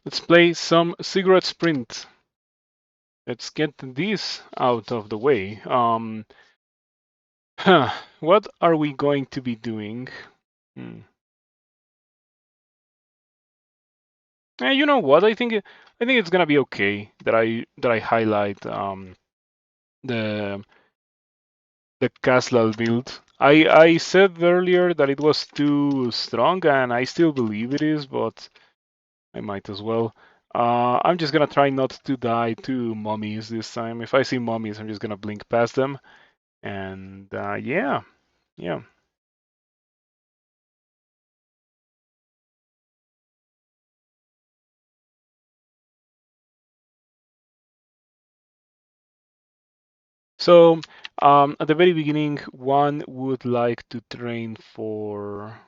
Let's play some Ziggurat Sprint. Let's get this out of the way. What are we going to be doing? You know what? I think it's gonna be okay that I highlight the the Castle build. I said earlier that it was too strong, and I still believe it is, but I might as well. I'm just gonna try not to die to mummies this time. If I see mummies, I'm just gonna blink past them. And yeah. So at the very beginning, one would like to train for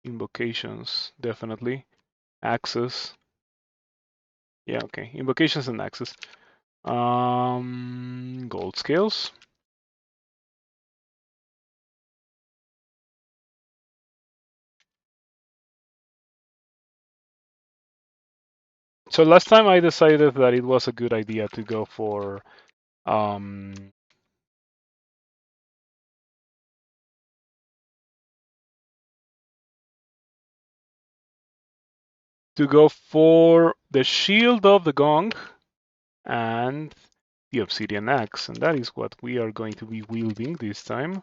invocations, definitely. Access. Yeah, okay. Invocations and access. Gold scales. So last time I decided that it was a good idea to go for um, the shield of the gong and the obsidian axe, and that is what we are going to be wielding this time.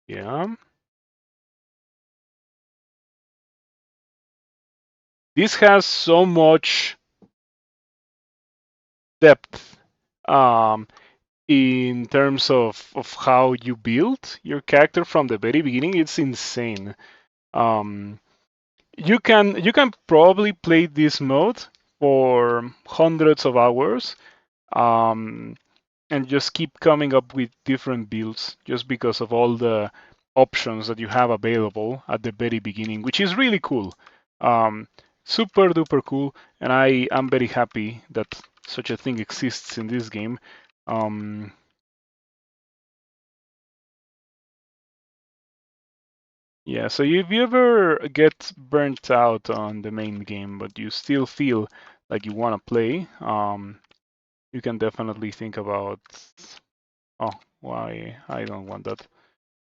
Yeah. This has so much depth in terms of how you build your character from the very beginning. It's insane. Um, you can probably play this mode for hundreds of hours um, and just keep coming up with different builds just because of all the options that you have available at the very beginning, which is really cool. Um, Super duper cool, and I am very happy that such a thing exists in this game. Um, yeah, so if you ever get burnt out on the main game, but you still feel like you want to play, you can definitely think about. Oh, why I don't want that.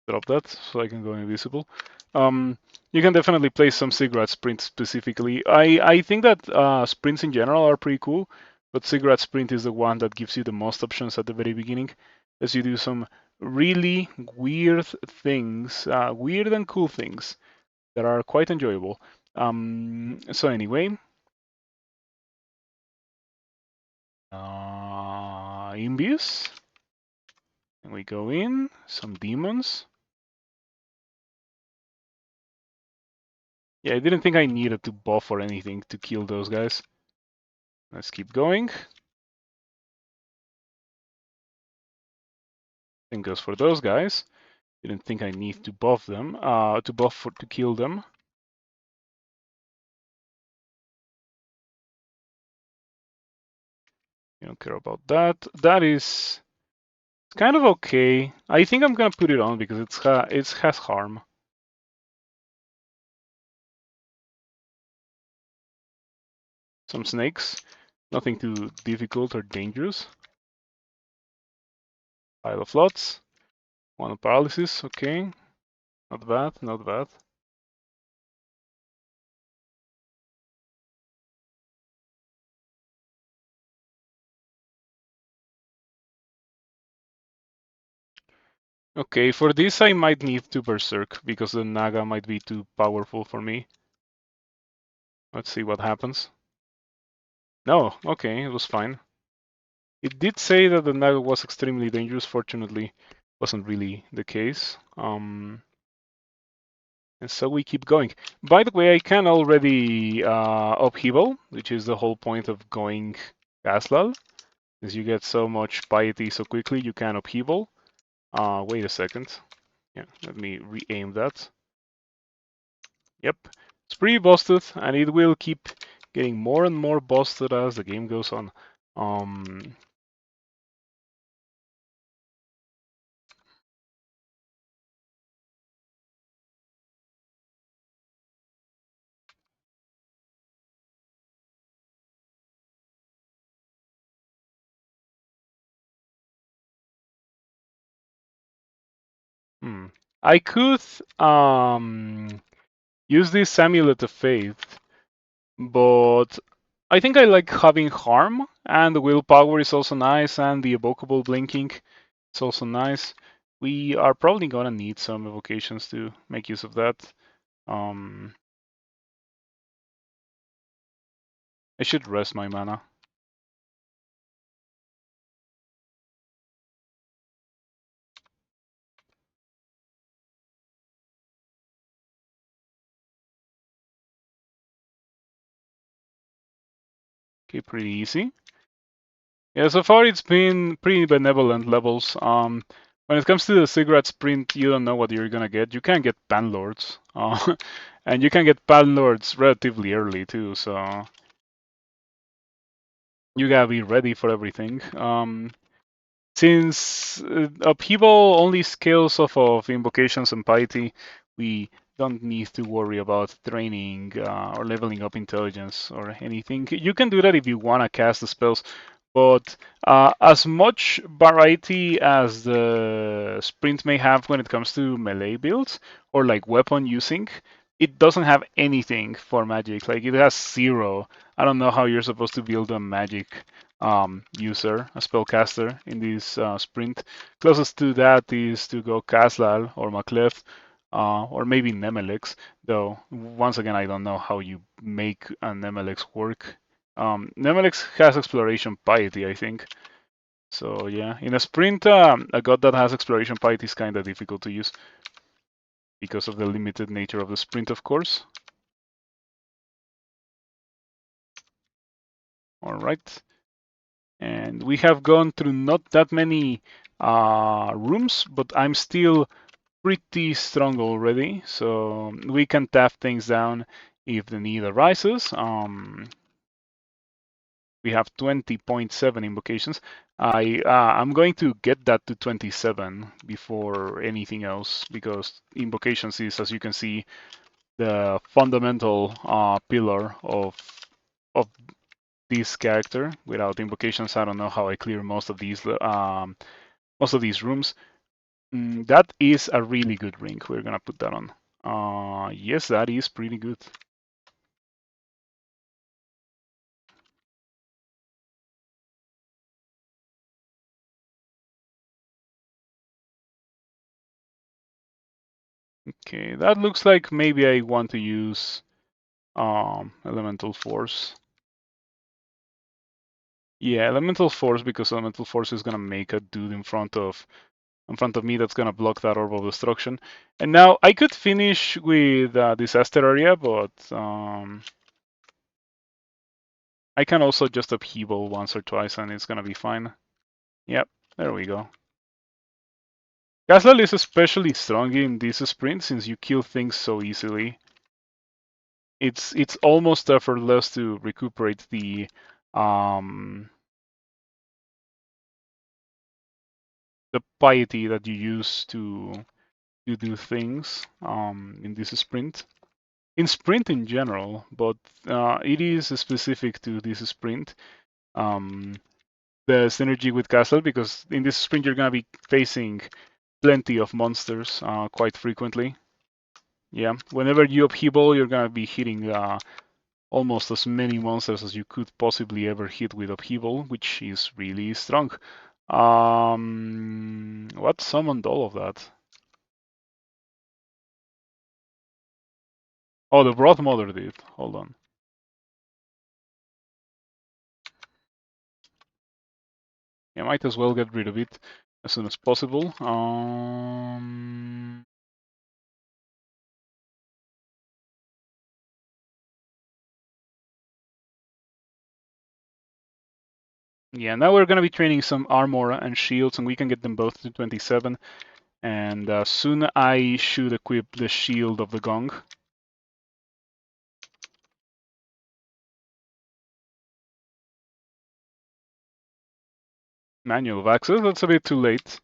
Drop that so I can go invisible. Um, you can definitely play some Ziggurat Sprint specifically. I think that sprints in general are pretty cool, but Ziggurat Sprint is the one that gives you the most options at the very beginning, as you do some really weird things, weird and cool things that are quite enjoyable. So anyway, Imbius, and we go in some demons. Yeah, I didn't think I needed to buff or anything to kill those guys. Let's keep going. Same goes for those guys. Didn't think I need to buff them, to kill them. You don't care about that. That is kind of okay. I think I'm gonna put it on because it has harm. Some snakes, nothing too difficult or dangerous. Pile of lots. One paralysis, okay. Not bad, not bad. Okay, for this I might need to berserk because the Naga might be too powerful for me. Let's see what happens. No, okay, it was fine. It did say that the Naga was extremely dangerous. Fortunately, wasn't really the case. And so we keep going. By the way, I can already upheaval, which is the whole point of going Gaslal. As you get so much piety so quickly, you can upheaval. Wait a second. Yeah, let me re-aim that. Yep, it's pretty busted, and it will keep getting more and more busted as the game goes on. Um, Hmm. I could use this Amulet of Faith, but I think I like having Harm, and the Willpower is also nice, and the Evocable Blinking is also nice. We are probably gonna need some evocations to make use of that. Um, I should rest my mana. Okay, pretty easy. Yeah, so far it's been pretty benevolent levels. When it comes to the Ziggurat sprint, you don't know what you're gonna get. You can get Panlords, and you can get Panlords relatively early too. So you gotta be ready for everything. Since Upheaval only scales off of invocations and piety, we don't need to worry about training or leveling up intelligence or anything. You can do that if you want to cast the spells, but as much variety as the sprint may have when it comes to melee builds or like weapon using, it doesn't have anything for magic. Like it has zero. I don't know how you're supposed to build a magic user, a spellcaster in this sprint. Closest to that is to go Kaslal or Maklef, or maybe Nemelex, though once again I don't know how you make a Nemelex work. Nemelex has Exploration Piety, I think. So yeah, in a sprint, a god that has Exploration Piety is kind of difficult to use because of the limited nature of the sprint, of course. All right. And we have gone through not that many rooms, but I'm still pretty strong already, so we can tap things down if the need arises. We have 20.7 invocations. I'm going to get that to 27 before anything else because invocations is, as you can see, the fundamental pillar of this character. Without invocations, I don't know how I clear most of these rooms. That is a really good ring. We're gonna put that on. Yes, that is pretty good. Okay, that looks like maybe I want to use Elemental Force. Yeah, Elemental Force because Elemental Force is gonna make a dude in front of me that's gonna block that Orb of Destruction. And now I could finish with Disaster Area, but I can also just upheaval once or twice and it's gonna be fine. Yep, there we go. Castle is especially strong in this sprint since you kill things so easily. It's almost effortless to recuperate um, the piety that you use to do things in this sprint. In sprint in general, but it is specific to this sprint. Um, the synergy with Castle because in this sprint you're gonna be facing plenty of monsters quite frequently. Yeah, whenever you upheaval, you're gonna be hitting almost as many monsters as you could possibly ever hit with upheaval, which is really strong. What summoned all of that? Oh, the Broth Mother did. Hold on. I might as well get rid of it as soon as possible. Yeah, now we're gonna be training some armor and shields, and we can get them both to 27. And soon I should equip the shield of the gong. Manual of access, that's a bit too late.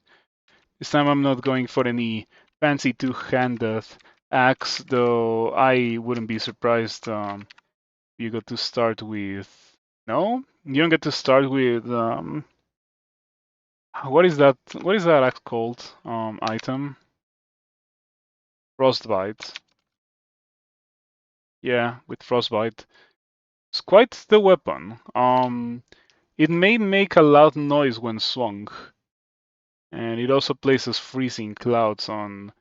This time I'm not going for any fancy two-handed axe, though I wouldn't be surprised you got to start with... No? You don't get to start with... what is that axe called? Item? Frostbite. Yeah, with Frostbite. It's quite the weapon. It may make a loud noise when swung, and it also places freezing clouds on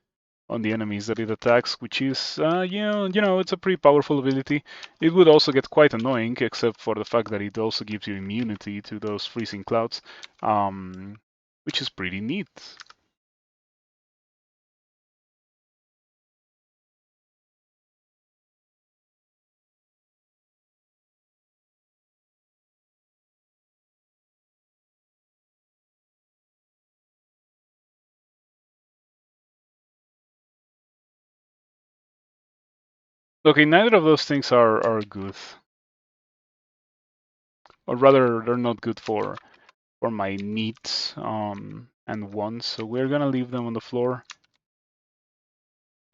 the enemies that it attacks, which is, it's a pretty powerful ability. It would also get quite annoying, except for the fact that it also gives you immunity to those freezing clouds, which is pretty neat. Okay, neither of those things are good, or rather, they're not good for my needs and wants. So we're gonna leave them on the floor.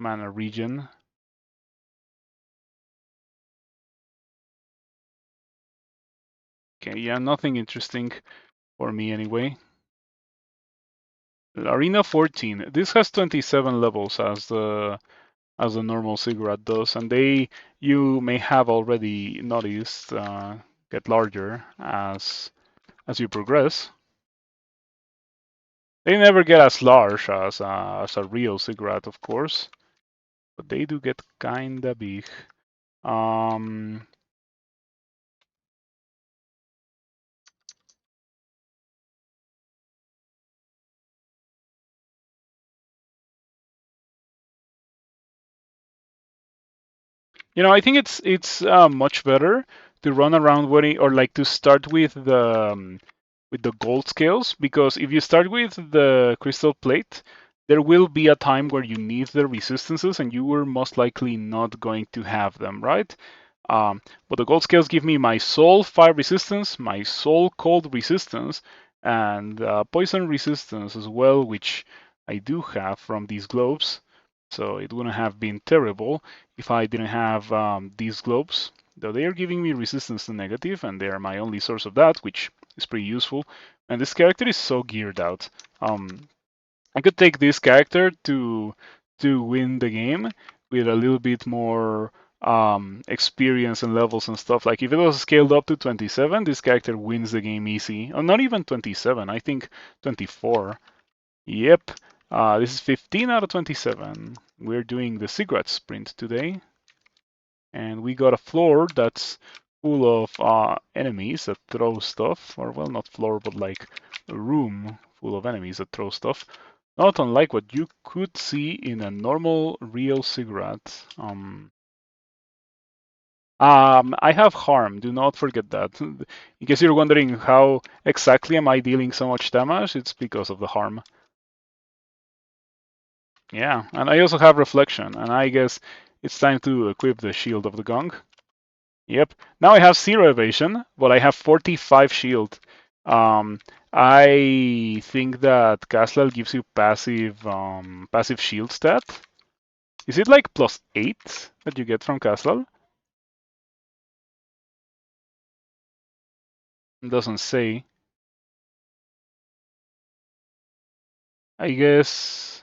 Mana regen. Okay, yeah, nothing interesting for me anyway. Arena 14. This has 27 levels as the normal Ziggurat does, and you may have already noticed get larger as you progress. They never get as large as a real Ziggurat, of course, but they do get kinda big. Um, I think it's much better to run around or like to start with the gold scales, because if you start with the crystal plate, there will be a time where you need the resistances and you are most likely not going to have them, right? But the gold scales give me my soul fire resistance, my soul cold resistance, and poison resistance as well, which I do have from these globes. So it wouldn't have been terrible if I didn't have these globes. Though they are giving me resistance to negative, and they are my only source of that, which is pretty useful. And this character is so geared out. I could take this character to win the game with a little bit more experience and levels and stuff. Like if it was scaled up to 27, this character wins the game easy. Or not even 27, I think 24. Yep. This is 15 out of 27. We're doing the Ziggurat sprint today, and we got a floor that's full of enemies that throw stuff, or well, not floor, but like a room full of enemies that throw stuff. Not unlike what you could see in a normal real Ziggurat. I have harm. Do not forget that. In case you're wondering how exactly am I dealing so much damage, it's because of the harm. Yeah, and I also have reflection, and I guess it's time to equip the shield of the gong. Yep. Now I have 0 evasion, but I have 45 shield. Um, I think that Castle gives you passive shield stat. Is it like +8 that you get from Castle? It doesn't say. I guess.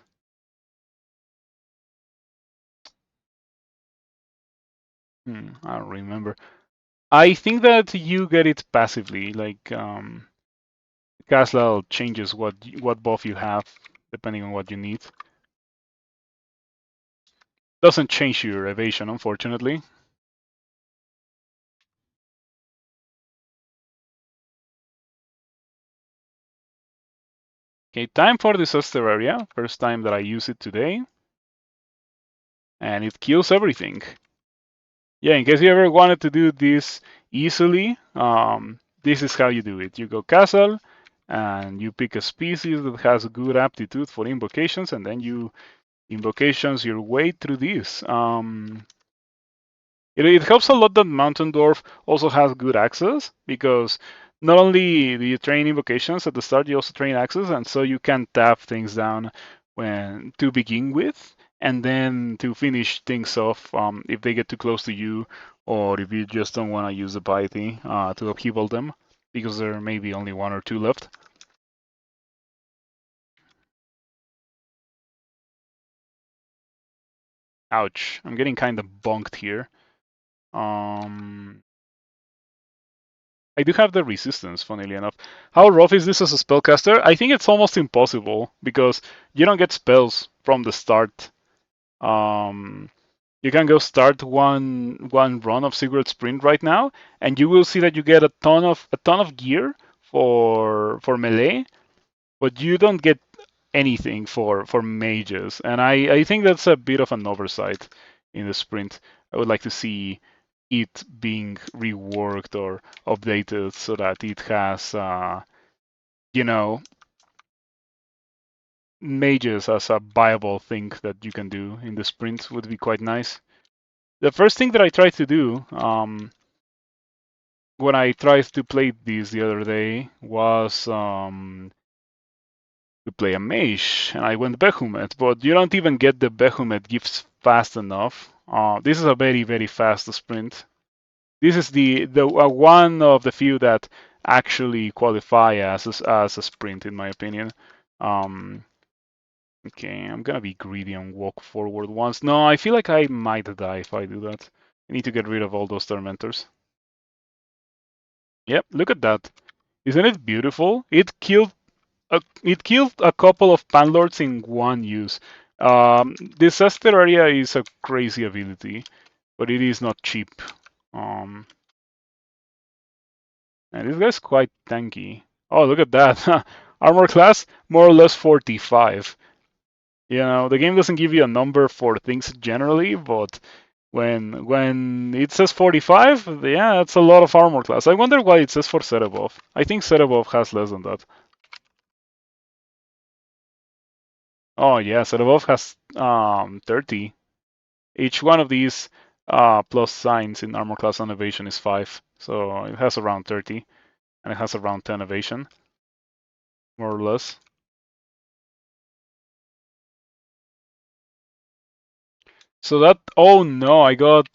I don't remember. I think that you get it passively. Like Castle changes what buff you have depending on what you need. Doesn't change your evasion, unfortunately. Okay, time for disaster area. First time that I use it today. And it kills everything. Yeah, in case you ever wanted to do this easily, this is how you do it. You go castle, and you pick a species that has a good aptitude for invocations, and then you invocations your way through this. It helps a lot that Mountain Dwarf also has good access, because not only do you train invocations at the start, you also train access, and so you can tap things down when to begin with, and then to finish things off if they get too close to you, or if you just don't want to use the piety to upheaval them, because there may be only 1 or 2 left. Ouch. I'm getting kind of bonked here. I do have the resistance, funnily enough. How rough is this as a spellcaster? I think it's almost impossible because you don't get spells from the start. Um, you can go start one run of Ziggurat Sprint right now, and you will see that you get a ton of gear for melee, but you don't get anything for mages, and I think that's a bit of an oversight in the sprint. I would like to see it being reworked or updated so that it has, you know, mages as a viable thing that you can do in the sprint would be quite nice. The first thing that I tried to do when I tried to play this the other day was to play a mage, and I went Behemoth, but you don't even get the Behemoth gifts fast enough. This is a very, very fast sprint. This is the one of the few that actually qualify as a sprint, in my opinion. Um, okay, I'm gonna be greedy and walk forward once. No, I feel like I might die if I do that. I need to get rid of all those tormentors. Yep, look at that. Isn't it beautiful? It killed a couple of panlords in one use. Disaster area is a crazy ability, but it is not cheap. Um, and this guy's quite tanky. Oh, look at that. Armor class, more or less 45. The game doesn't give you a number for things generally, but when it says 45, yeah, that's a lot of armor class. I wonder why it says for set above. I think set above has less than that. Oh yeah, set above has 30. Each one of these plus signs in armor class and evasion is 5. So it has around 30, and it has around 10 evasion, more or less. So that, oh no, I got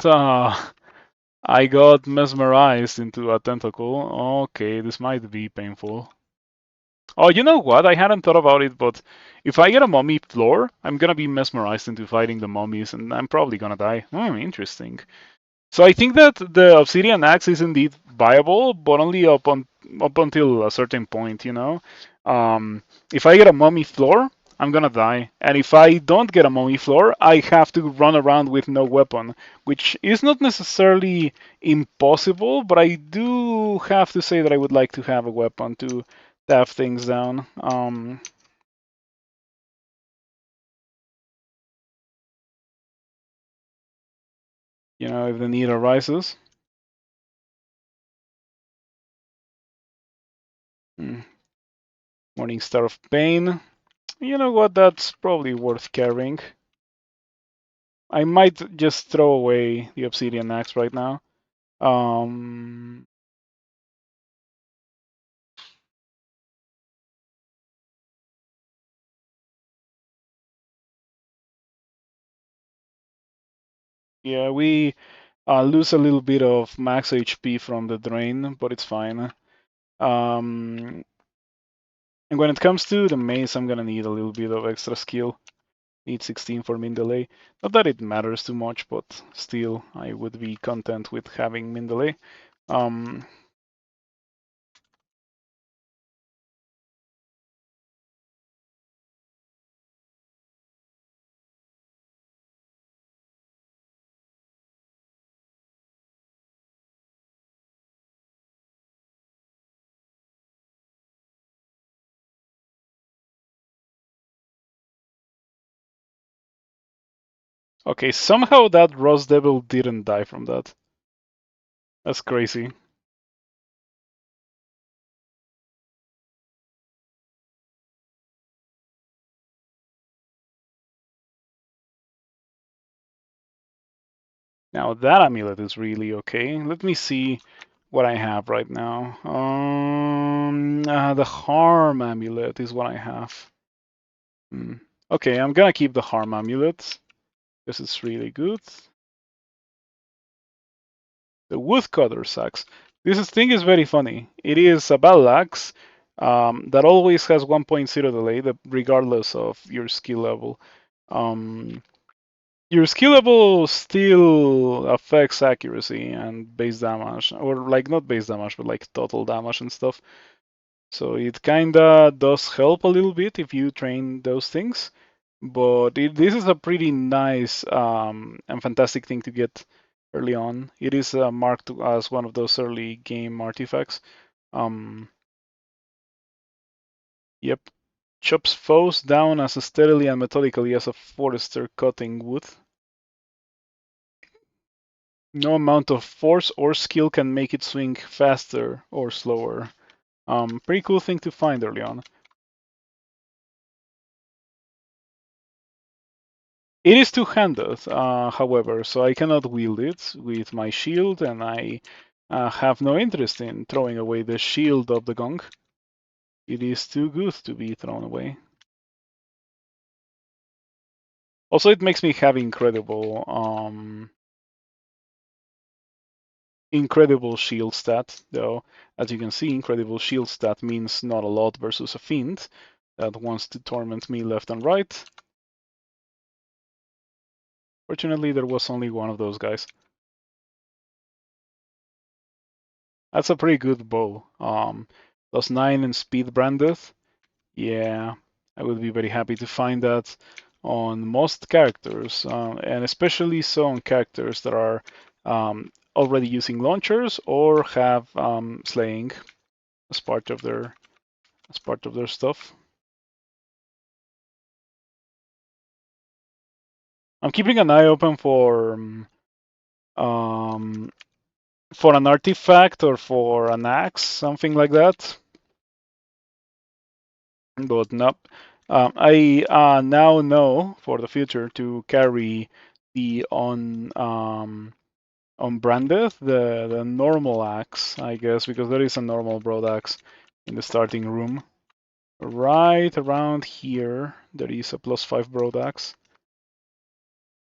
mesmerized into a tentacle. Okay, this might be painful. Oh, you know what? I hadn't thought about it, but if I get a mummy floor, I'm gonna be mesmerized into fighting the mummies, and I'm probably gonna die. Interesting. So I think that the obsidian axe is indeed viable, but only up until a certain point, If I get a mummy floor, I'm gonna die. And if I don't get a mummy floor, I have to run around with no weapon, which is not necessarily impossible, but I do have to say that I would like to have a weapon to tap things down. If the need arises. Hmm. Morning Star of Pain. You know what? That's probably worth carrying. I might just throw away the obsidian axe right now. Um, yeah, we lose a little bit of max HP from the drain, but it's fine. And when it comes to the mace, I'm gonna need a little bit of extra skill. Need 16 for min delay. Not that it matters too much, but still, I would be content with having min delay. Um, okay, somehow that Rose Devil didn't die from that. That's crazy. Now that amulet is really okay. Let me see what I have right now. The harm amulet is what I have. Hmm. Okay, I'm gonna keep the harm amulet because it's really good. The woodcutter axe. Thing is very funny. It is a battle axe that always has 1.0 delay, regardless of your skill level. Um, Your skill level still affects accuracy and base damage, or like not base damage, but like total damage and stuff. So it kinda does help a little bit if you train those things. But this is a pretty nice and fantastic thing to get early on. It is marked as one of those early game artifacts. Um, yep, chops foes down as steadily and methodically as a forester cutting wood. No amount of force or skill can make it swing faster or slower. Pretty cool thing to find early on. It is two-handed, however, so I cannot wield it with my shield, and I have no interest in throwing away the shield of the gong. It is too good to be thrown away. Also, it makes me have incredible shield stat, though. As you can see, incredible shield stat means not a lot versus a fiend that wants to torment me left and right. Fortunately, there was only one of those guys. That's a pretty good bow. +9 in speed branded. Yeah, I would be very happy to find that on most characters, and especially so on characters that are already using launchers or have slaying as part of their stuff. I'm keeping an eye open um, for an artifact or for an axe, something like that. But nope. I now know for the future to carry the on branded the normal axe, I guess, because there is a normal broad axe in the starting room. Right around here, there is a +5 broad axe.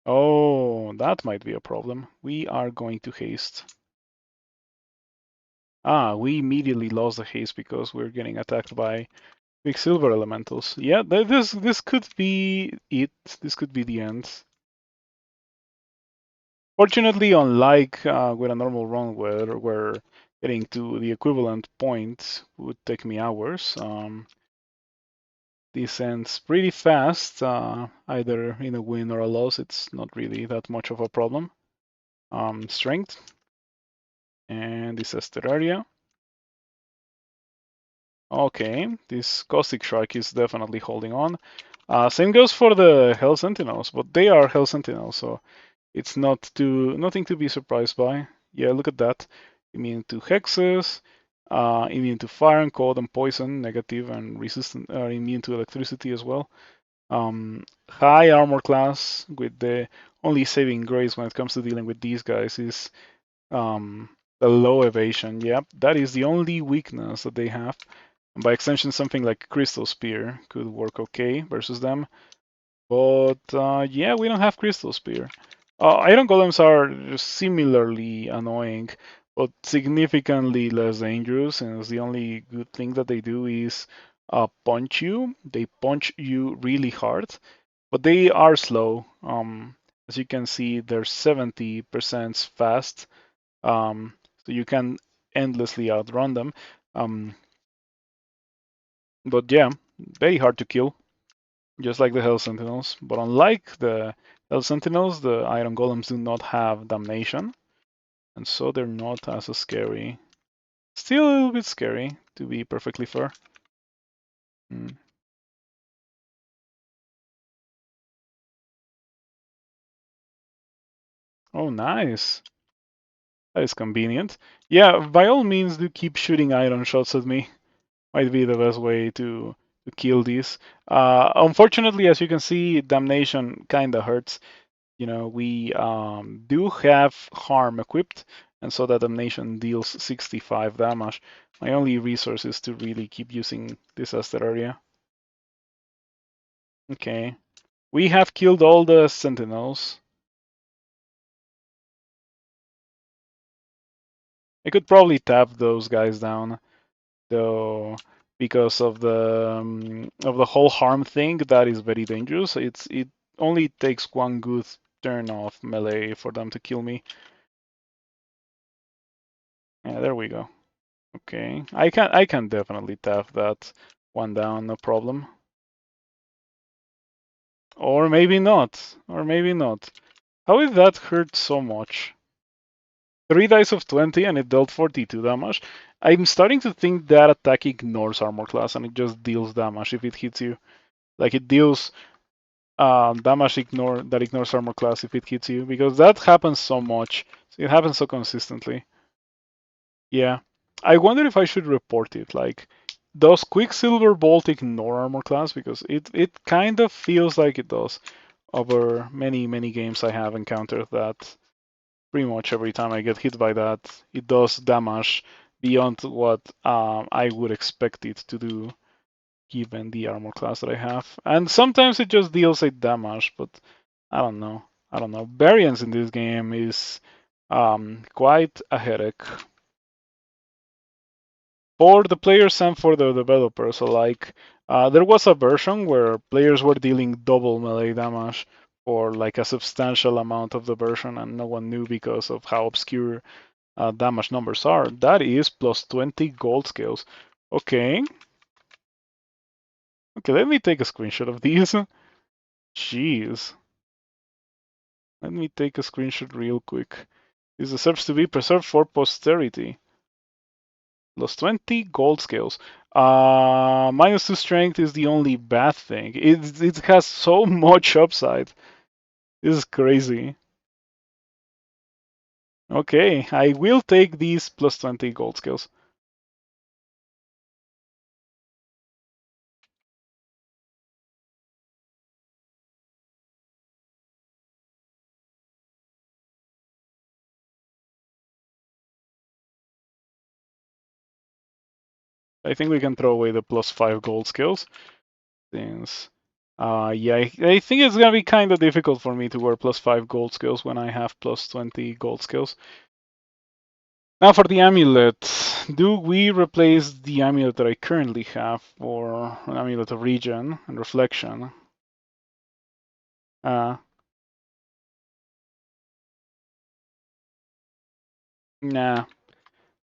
Oh, that might be a problem. We are going to haste. We immediately lost the haste because we're getting attacked by big silver elementals. Yeah, this could be it. This could be the end. Fortunately, unlike with a normal run where getting to the equivalent point would take me hours, this ends pretty fast, either in a win or a loss. It's not really that much of a problem. Strength and disaster area. Okay, this Caustic Shark is definitely holding on. Same goes for the Hell Sentinels, but they are Hell Sentinels, so it's nothing to be surprised by. Yeah, look at that. Immune to hexes, immune to fire and cold and poison, negative and resistant, immune to electricity as well. High armor class with the only saving grace when it comes to dealing with these guys is the low evasion. Yep, that is the only weakness that they have. And by extension, something like Crystal Spear could work okay versus them. But yeah, we don't have Crystal Spear. Iron Golems are similarly annoying, but significantly less dangerous, and the only good thing that they do is punch you. They punch you really hard, but they are slow. As you can see, they're 70% fast, so you can endlessly outrun them. But yeah, very hard to kill, just like the Hell Sentinels. But unlike the Hell Sentinels, the Iron Golems do not have damnation, and so they're not as scary. Still a little bit scary, to be perfectly fair. Mm. Oh, nice. That is convenient. Yeah, by all means, do keep shooting iron shots at me. Might be the best way to kill these. Unfortunately, as you can see, damnation kinda hurts. You know, we do have harm equipped, and so that damnation deals 65 damage. My only resource is to really keep using disaster area. Okay, we have killed all the sentinels. I could probably tap those guys down, though, because of the whole harm thing. That is very dangerous. It only takes one good turn off melee for them to kill me. Yeah, there we go. Okay, I can definitely tap that one down, no problem. Or maybe not. Or maybe not. How did that hurt so much? 3 dice of 20 and it dealt 42 damage. I'm starting to think that attack ignores armor class and it just deals damage if it hits you. Like it deals damage that ignores armor class if it hits you, because that happens so much. It happens so consistently. Yeah. I wonder if I should report it. Like, does Quicksilver Bolt ignore armor class? Because it kind of feels like it does. Over many games I have encountered that pretty much every time I get hit by that, it does damage beyond what I would expect it to do given the armor class that I have. And sometimes it just deals 8 damage, but I don't know. I don't know. Variance in this game is quite a headache for the players and for the developers alike. There was a version where players were dealing double melee damage for like a substantial amount of the version, and no one knew because of how obscure damage numbers are. That is plus 20 gold scales. Okay. Okay, let me take a screenshot of these. Jeez. Let me take a screenshot real quick. This deserves to be preserved for posterity. Plus 20 gold scales. Minus 2 strength is the only bad thing. It has so much upside. This is crazy. Okay, I will take these plus 20 gold scales. I think we can throw away the plus 5 gold scales. Since, yeah, I think it's gonna be kind of difficult for me to wear plus 5 gold scales when I have plus 20 gold scales. Now for the amulet, do we replace the amulet that I currently have for an amulet of regen and reflection? Nah,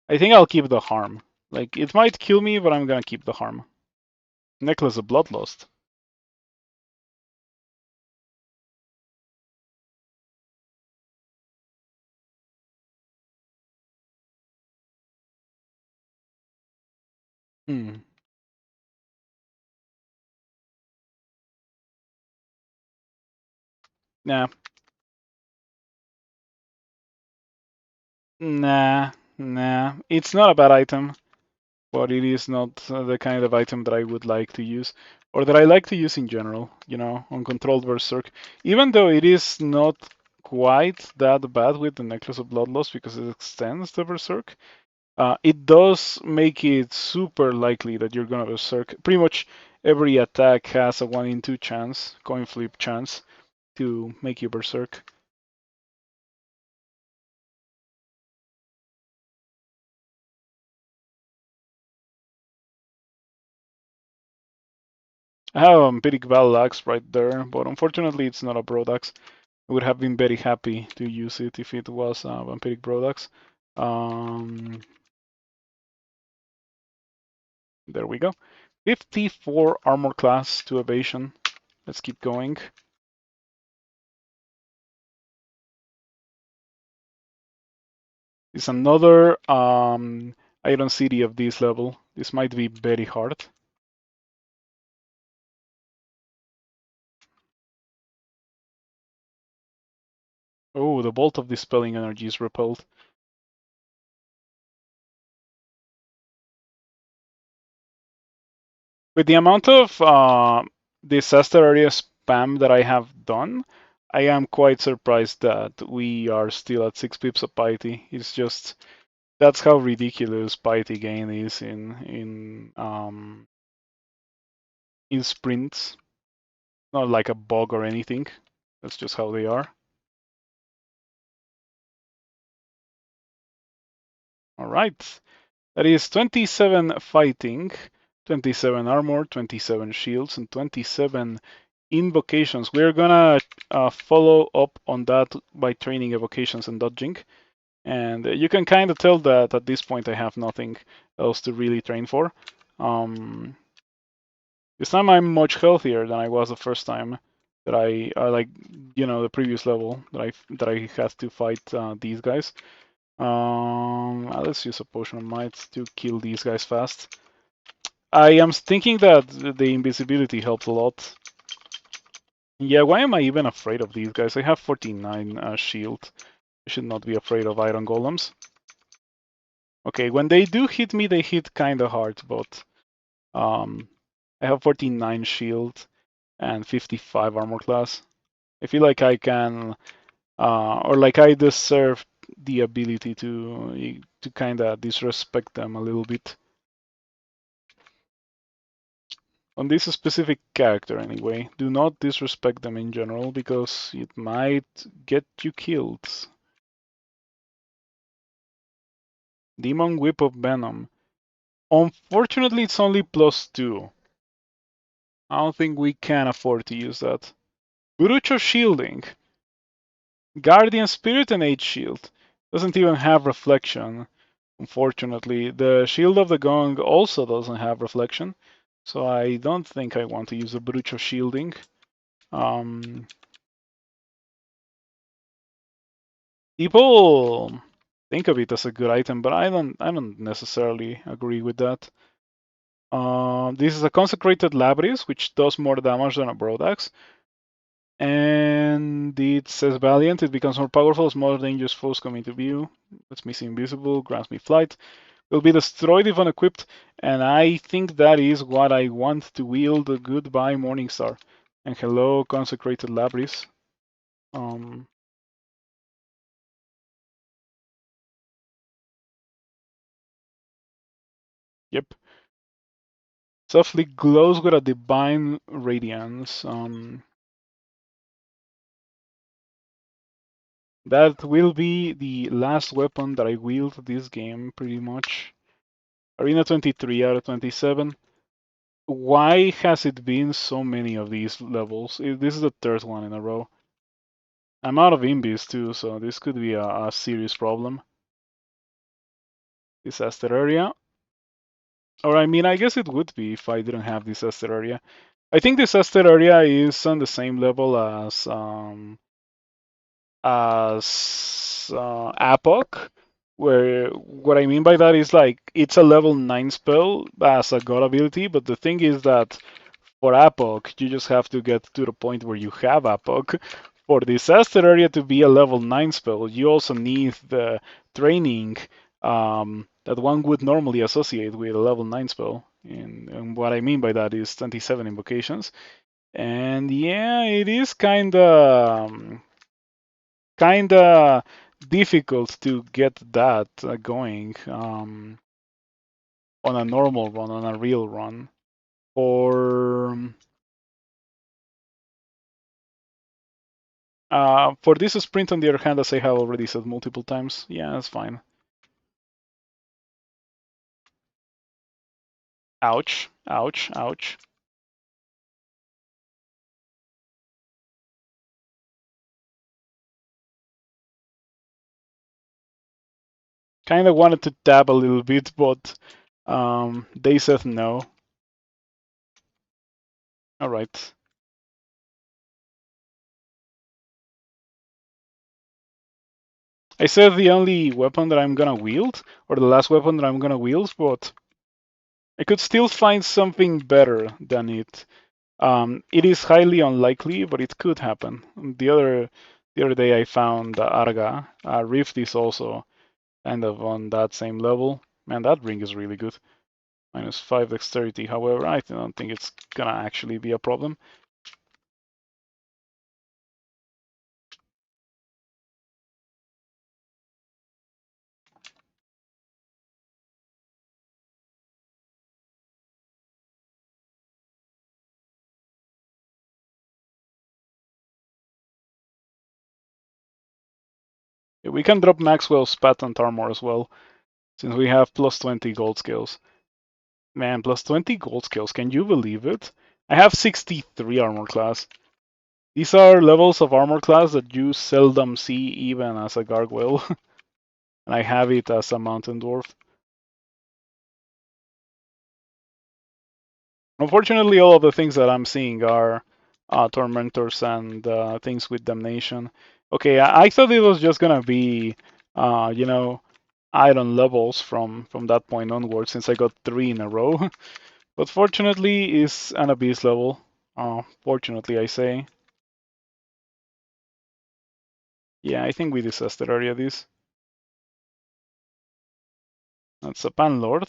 I think I'll keep the harm. Like, it might kill me, but I'm gonna keep the harm. Necklace of Bloodlust. Hmm. Nah. Nah. It's not a bad item, but it is not the kind of item that I would like to use, or that I like to use in general, uncontrolled Berserk. Even though it is not quite that bad with the Necklace of Bloodlust because it extends the Berserk, it does make it super likely that you're gonna Berserk. Pretty much every attack has a 1 in 2 chance, coin flip chance, to make you Berserk. I have a Vampiric Battle Axe right there, but unfortunately it's not a Broad Axe. I would have been very happy to use it if it was a Vampiric Broad Axe. There we go. 54 armor class to evasion. Let's keep going. It's another Iron City of this level. This might be very hard. Oh, the Bolt of Dispelling Energy is repelled. With the amount of disaster area spam that I have done, I am quite surprised that we are still at 6 pips of piety. It's just that's how ridiculous piety gain is in sprints. Not like a bug or anything. That's just how they are. All right. That is 27 fighting, 27 armor, 27 shields, and 27 invocations. We're gonna follow up on that by training evocations and dodging. And you can kind of tell that at this point I have nothing else to really train for. This time I'm much healthier than I was the first time that I like, the previous level that I had to fight these guys. Let's use a potion of might to kill these guys fast. I am thinking that the invisibility helps a lot. Yeah, why am I even afraid of these guys? I have 49 shield. I should not be afraid of iron golems. Okay, when they do hit me, they hit kinda hard, but I have 49 shield and 55 armor class. I feel like I can, or like I deserve the ability to kinda disrespect them a little bit. On this specific character anyway, do not disrespect them in general because it might get you killed. Demon Whip of Venom. Unfortunately, it's only +2. I don't think we can afford to use that. Burucho Shielding. Guardian Spirit and H Shield. Doesn't even have reflection, unfortunately. The Shield of the Gong also doesn't have reflection, so I don't think I want to use the Burucho Shielding. People think of it as a good item, but I don't necessarily agree with that. This is a consecrated Labris, which does more damage than a Broadaxe. And it says Valiant, it becomes more powerful as more dangerous foes come into view. Lets me see invisible, grants me flight. Will be destroyed if unequipped, and I think that is what I want to wield. Goodbye, Morningstar. And hello, consecrated Labris. Yep. Softly glows with a divine radiance. That will be the last weapon that I wield this game, pretty much. Arena 23 out of 27. Why has it been so many of these levels? This is the third one in a row. I'm out of imbis too, so this could be a serious problem. Disaster area. Or I mean, I guess it would be if I didn't have disaster area. I think disaster area is on the same level as Apoc, where what I mean by that is like it's a level 9 spell as a god ability, but the thing is that for Apoc, you just have to get to the point where you have Apoc. For Disaster Area to be a level 9 spell, you also need the training that one would normally associate with a level 9 spell. And what I mean by that is 27 invocations. And yeah, it is kinda difficult to get that going on a normal run, on a real run. For this sprint, on the other hand, as I have already said multiple times, yeah, that's fine. Ouch, ouch, ouch. Kind of wanted to dab a little bit, but they said no. All right. I said the only weapon that I'm gonna wield, or the last weapon that I'm gonna wield, but I could still find something better than it. It is highly unlikely, but it could happen. The other day I found Arga. Rift is also kind of on that same level. Man, that ring is really good. -5 dexterity. However, I don't think it's gonna actually be a problem. Yeah, we can drop Maxwell's patent armor as well, since we have +20 gold scales. Man, +20 gold scales. Can you believe it? I have 63 armor class. These are levels of armor class that you seldom see even as a gargoyle, and I have it as a mountain dwarf. Unfortunately, all of the things that I'm seeing are tormentors and things with damnation. Okay, I thought it was just gonna be, you know, iron levels from that point onward, since I got 3 in a row. But fortunately, is an abyss level. Fortunately, I say. Yeah, I think we disaster area this. That's a pan lord.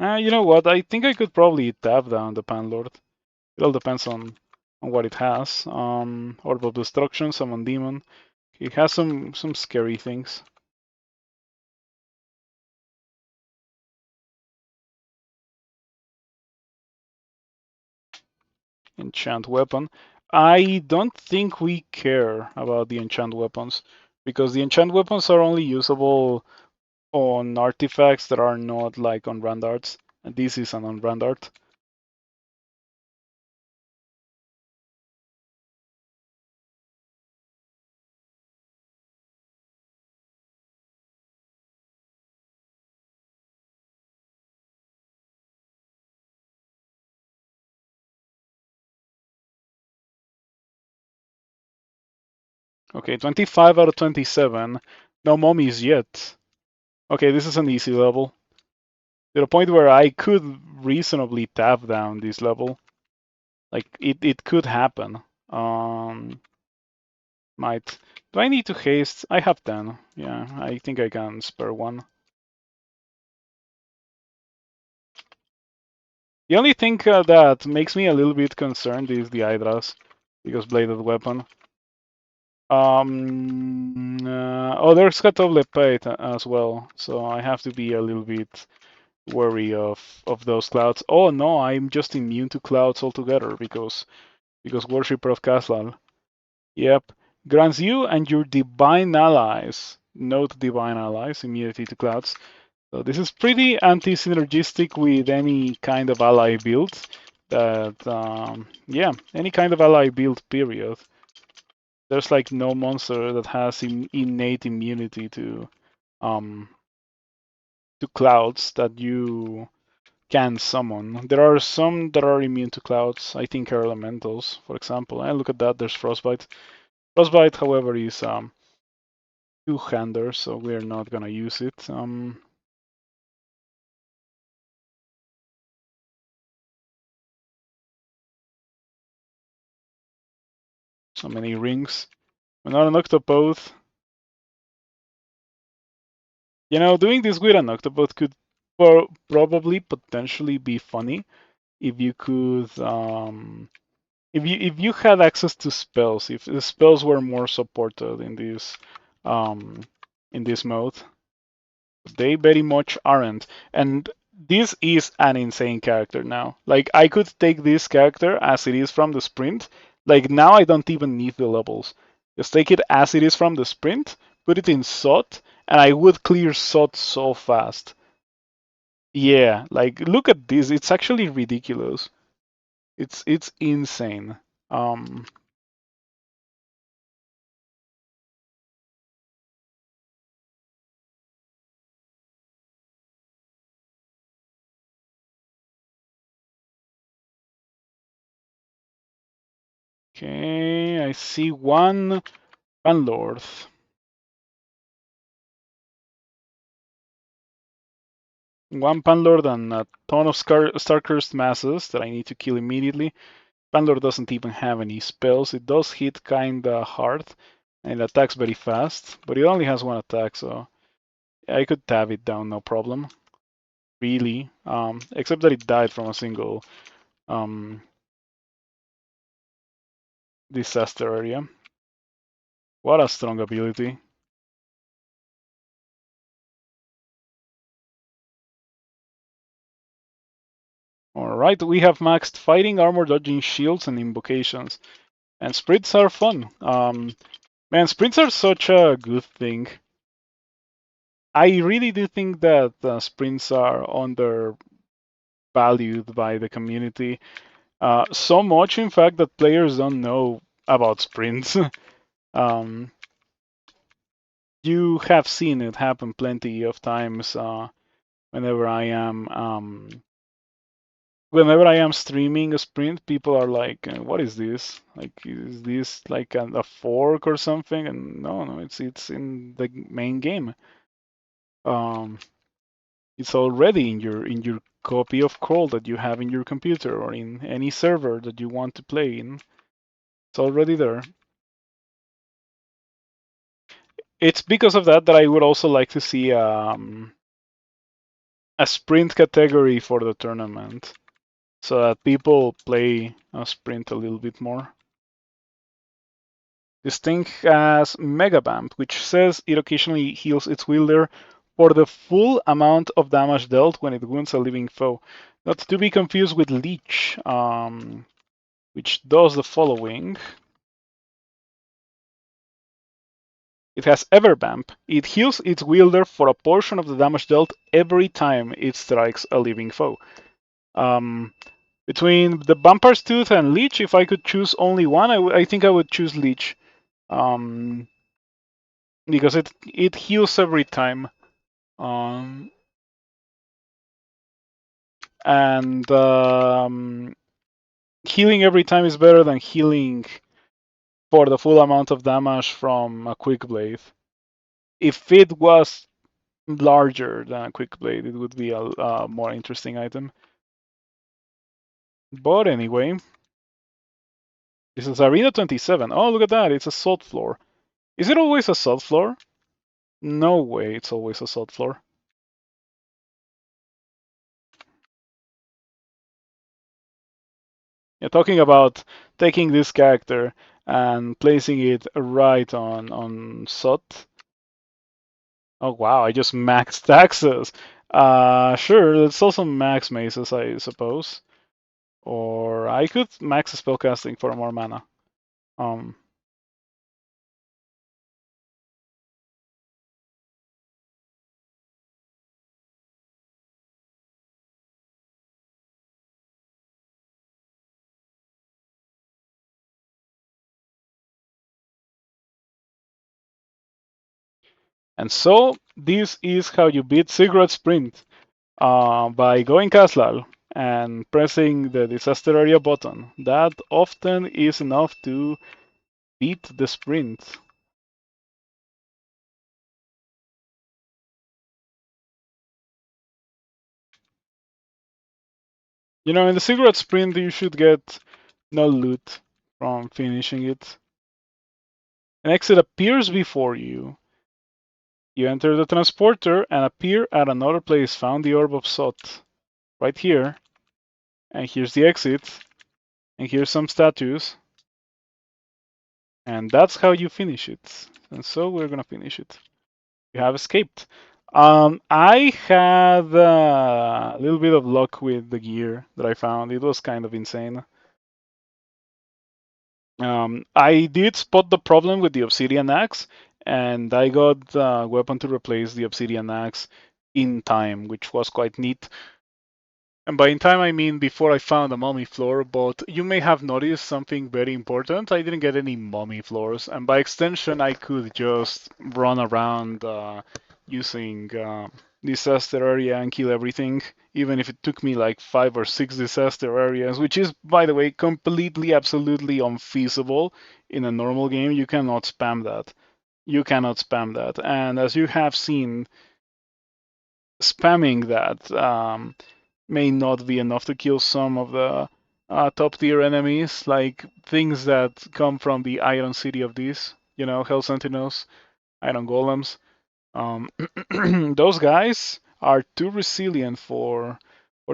You know what? I think I could probably tap down the pan lord. It all depends on what it has. Orb of Destruction, Summon Demon. It has some scary things. Enchant Weapon. I don't think we care about the enchant weapons because the enchant weapons are only usable on artifacts that are not like on brand arts, and this is an on brand art. Okay, 25 out of 27. No mummies yet. Okay, this is an easy level. To the point where I could reasonably tap down this level. Like it could happen. Might. Do I need to haste? I have 10. Yeah, I think I can spare one. The only thing that makes me a little bit concerned is the Hydras, because bladed weapon. Oh, there's Scatoble Pate as well, so I have to be a little bit wary of those clouds. Oh no, I'm just immune to clouds altogether because Worshipper of Caslan. Yep, grants you and your divine allies, note divine allies, immunity to clouds. So this is pretty anti-synergistic with any kind of ally build. Yeah, any kind of ally build, period. There's like no monster that has innate immunity um, to clouds that you can summon. There are some that are immune to clouds. I think are elementals, for example. And look at that, there's Frostbite. Frostbite, however, is two-hander, so we're not gonna use it. So many rings. We're not an octopoth. You know, doing this with an octopoth could probably potentially be funny if you could if you had access to spells, if the spells were more supported um in this mode. They very much aren't. And this is an insane character now. Like I could take this character as it is from the sprint. Like now I don't even need the levels. Just take it as it is from the sprint, put it in SOT, and I would clear SOT so fast. Yeah, like look at this. It's actually ridiculous. It's insane. Um okay, I see one Banlord. One Panlord and a ton of Starcursed masses that I need to kill immediately. Panlord doesn't even have any spells. It does hit kinda hard and it attacks very fast, but it only has one attack, so I could tab it down no problem. Really. Except that it died from a single um, disaster area. What a strong ability. Alright, we have maxed fighting, armor, dodging, shields, and invocations. And sprints are fun. Man, sprints are such a good thing. I really do think that sprints are undervalued by the community. So much, in fact, that players don't know about sprints. um, you have seen it happen plenty of times. Whenever I am whenever I am streaming a sprint, people are like, "What is this? Like, is this like a fork or something?" And no, no, it's in the main game. Um, it's already in your copy of Crawl that you have in your computer or in any server that you want to play in. It's already there. It's because of that that I would also like to see a sprint category for the tournament, so that people play a sprint a little bit more. This thing has Mega Bump, which says it occasionally heals its wielder for the full amount of damage dealt when it wounds a living foe. Not to be confused with Leech, which does the following. It has Everbump. It heals its wielder for a portion of the damage dealt every time it strikes a living foe. Um, Between the Bumper's Tooth and Leech, if I could choose only one, I think I would choose Leech. Um, because it heals every time. Um, and healing every time is better than healing for the full amount of damage from a quick blade. If it was larger than a quick blade, it would be a more interesting item. But anyway, this is Arena 27. Oh, look at that! It's a salt floor. Is it always a salt floor? No way, it's always a salt floor. You're talking about taking this character and placing it right on salt. Oh wow, I just maxed taxes. Sure, let's also max maces, I suppose. Or I could max spellcasting for more mana. Um, and so this is how you beat Ziggurat Sprint by going Castle and pressing the disaster area button. That often is enough to beat the sprint. You know, in the Ziggurat Sprint, you should get no loot from finishing it. An exit appears before you. You enter the transporter and appear at another place. Found the Orb of Sot. Right here. And here's the exit. And here's some statues. And that's how you finish it. And so we're gonna finish it. You have escaped. I had a little bit of luck with the gear that I found. It was kind of insane. I did spot the problem with the obsidian axe, and I got a weapon to replace the obsidian axe in time, which was quite neat. And by in time, I mean before I found a mummy floor, but you may have noticed something very important. I didn't get any mummy floors, and by extension, I could just run around using disaster area and kill everything, even if it took me like 5 or 6 disaster areas, which is, by the way, completely, absolutely unfeasible in a normal game. You cannot spam that. You cannot spam that. And as you have seen, spamming that may not be enough to kill some of the top tier enemies, like things that come from the Iron City of this, Hell Sentinels, Iron Golems. Um, those guys are too resilient for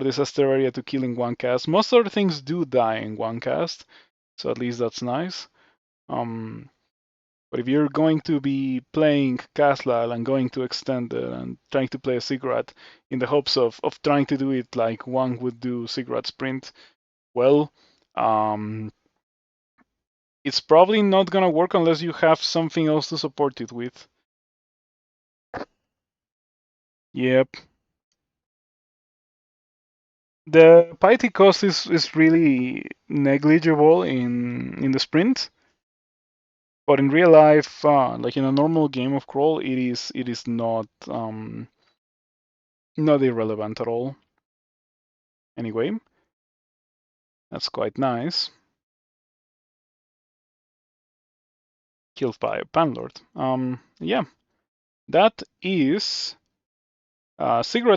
this area to kill in one cast. Most other things do die in one cast, so at least that's nice. Um, but if you're going to be playing Castle and going to extend it and trying to play a Ziggurat in the hopes of trying to do it like one would do Ziggurat Sprint, well, um, it's probably not gonna work unless you have something else to support it with. Yep. The piety cost is really negligible in the sprint, but in real life, like in a normal game of crawl, it is not irrelevant at all. Anyway, that's quite nice. Killed by a panlord. Yeah, that is Ziggurat